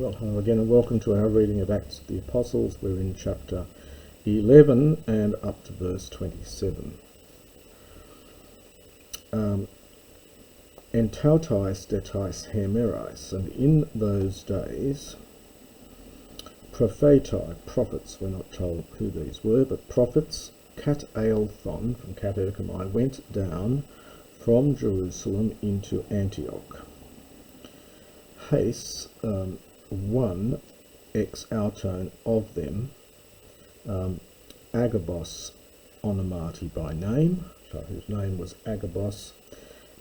Well, hello again and welcome to our reading of Acts of the Apostles. We're in chapter 11 and up to verse 27. Entautais detais hemerais, and in those days Prophesy, prophets, we're not told who these were, but prophets, kat aelthon, from kat erchomai, went down from Jerusalem into Antioch. Haste, one ex auton of them, Agabus Onomati by name, so whose name was Agabus,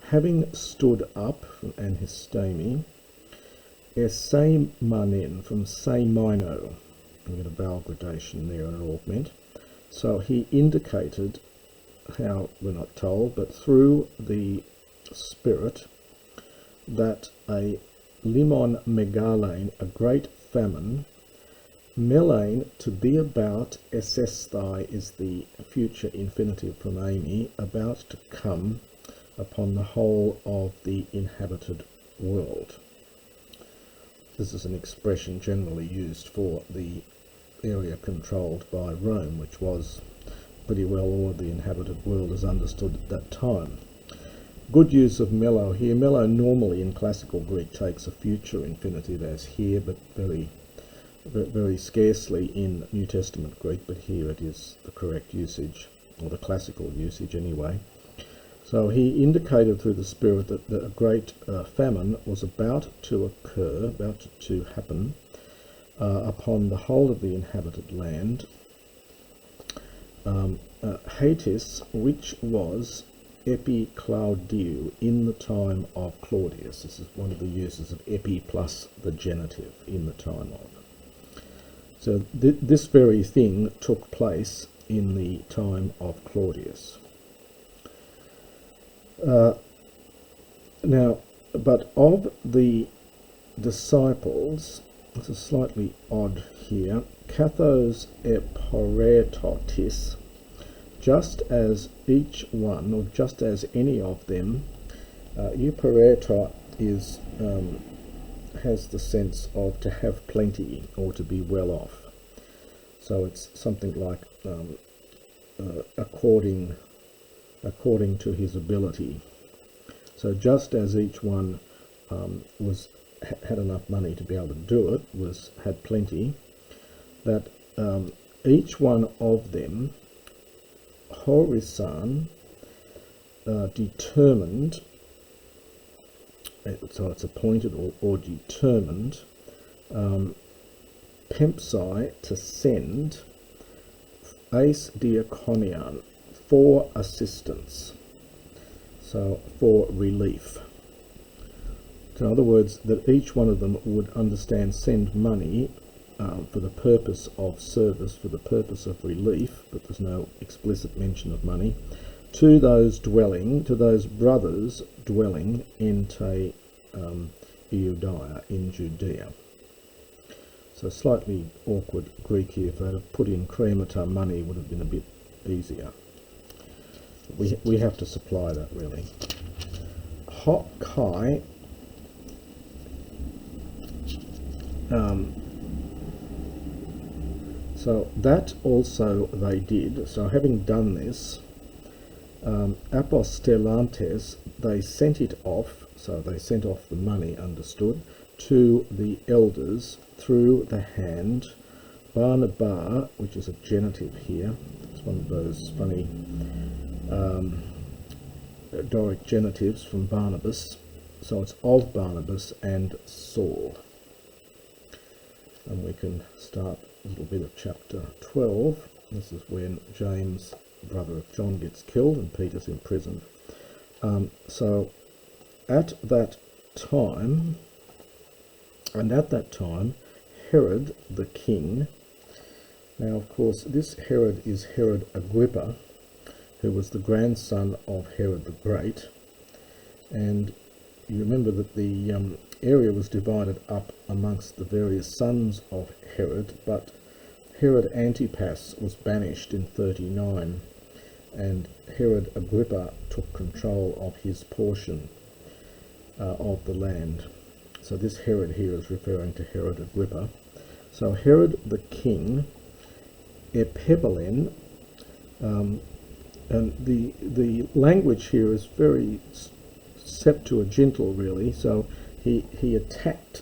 having stood up, from Anhistami, Esaimanen, from Saimino, we get a vowel gradation there and an augment, so he indicated how, we're not told, but through the Spirit, that a limon megalane, a great famine, melane, to be about, esesthai is the future infinitive from Amy, about to come upon the whole of the inhabited world. This is an expression generally used for the area controlled by Rome, which was pretty well all of the inhabited world as understood at that time. Good use of melo here. Melo normally in classical Greek takes a future infinitive as here, but very scarcely in New Testament Greek, but here it is the correct usage, or the classical usage anyway. So he indicated through the Spirit that a great famine was about to occur, about to happen upon the whole of the inhabited land. Hatis, which was epi Claudiu, in the time of Claudius. This is one of the uses of epi plus the genitive, in the time of. So this very thing took place in the time of Claudius. Now, but of the disciples, this is slightly odd here, kathos eporetotis, just as each one, or just as any of them, eupareto is has the sense of to have plenty or to be well off. So it's something like according to his ability. So just as each one had enough money to be able to do it, had plenty, that each one of them, horisan, determined, so it's appointed or determined, pempsai, to send, ace diakonian, for assistance, so for relief. So in other words, that each one of them would understand send money for the purpose of service, for the purpose of relief, but there's no explicit mention of money, to those brothers dwelling in Eudaia, in Judea. So slightly awkward Greek here. If they'd have put in kremata, money would have been a bit easier. We have to supply that, really. Hot kai, so that also they did. So having done this, apostelantes, they sent it off, so they sent off the money, understood, to the elders through the hand, Barnabas, which is a genitive here, it's one of those funny Doric genitives from Barnabas, so it's of Barnabas and Saul. And we can start a little bit of chapter 12. This is when James, brother of John, gets killed and Peter's imprisoned. So at that time, Herod the king, now of course this Herod is Herod Agrippa, who was the grandson of Herod the Great, and you remember that the area was divided up amongst the various sons of Herod, but Herod Antipas was banished in 39, and Herod Agrippa took control of his portion of the land. So this Herod here is referring to Herod Agrippa. So Herod the king, Epebelen, and the language here is very Septuagintal, really. So he attacked,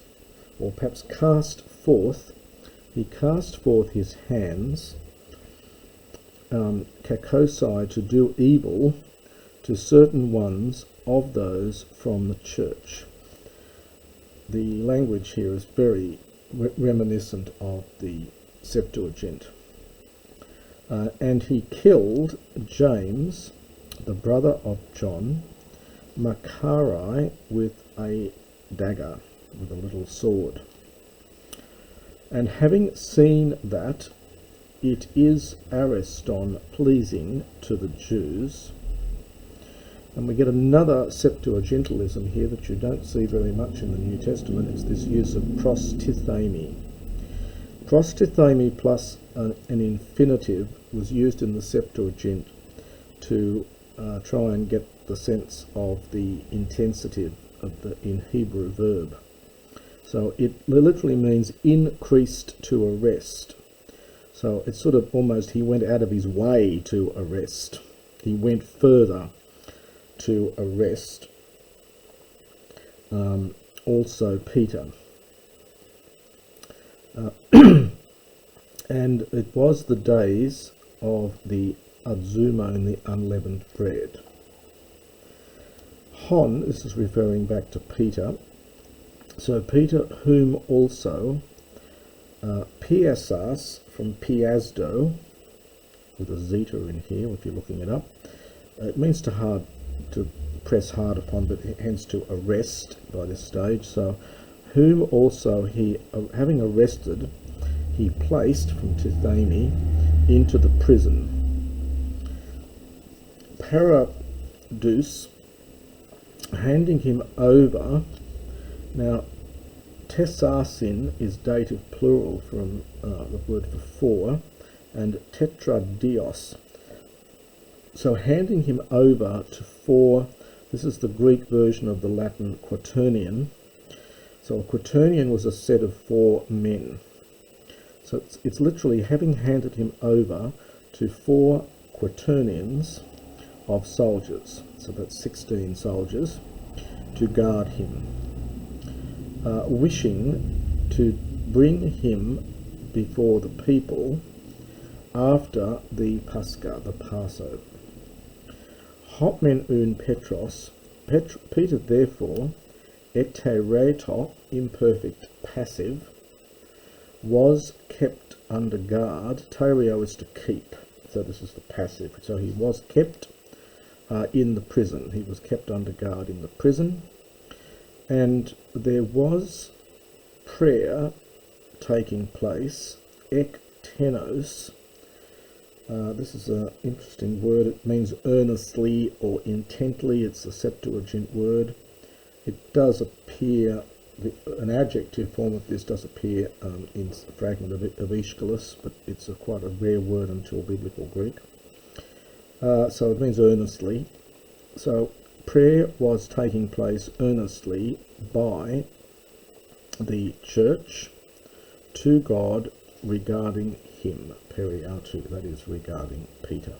or perhaps cast forth his hands, kakosai, to do evil to certain ones of those from the church. The language here is very reminiscent of the Septuagint. And he killed James, the brother of John, Macharai, with a dagger, with a little sword. And having seen that it is Ariston pleasing to the Jews, and we get another Septuagintalism here that you don't see very much in the New Testament. It's this use of prostithemi. Prostithemi plus an infinitive was used in the Septuagint to try and get the sense of the intensitive of the in Hebrew verb. So it literally means increased to arrest. So it's sort of almost he went out of his way to arrest. He went further to arrest also Peter. And it was the days of the Adzumo, and the unleavened bread. Hon, this is referring back to Peter. So Peter, whom also Piasas, from Piasdo, with a zeta in here if you're looking it up. It means to press hard upon, but hence to arrest by this stage. So whom also he, having arrested, he placed, from Tithami, into the prison. Paradus, handing him over. Now Tessasin is dative plural from the word for four, and tetradios. So handing him over to four, this is the Greek version of the Latin quaternion. So a quaternion was a set of 4 men. So it's literally having handed him over to 4 quaternions of soldiers. So that's 16 soldiers to guard him, wishing to bring him before the people after the Pascha, the Passover. Hotmen un Petros, Peter therefore, etereto, imperfect passive, was kept under guard. Terio is to keep, so this is the passive. So he was kept in the prison. He was kept under guard in the prison, and there was prayer taking place, ektenos. This is an interesting word. It means earnestly or intently. It's a Septuagint word. It does appear, an adjective form of this does appear in a fragment of Aeschylus, but it's quite a rare word until Biblical Greek. So it means earnestly. So prayer was taking place earnestly by the church to God regarding him, periatu, that is regarding Peter.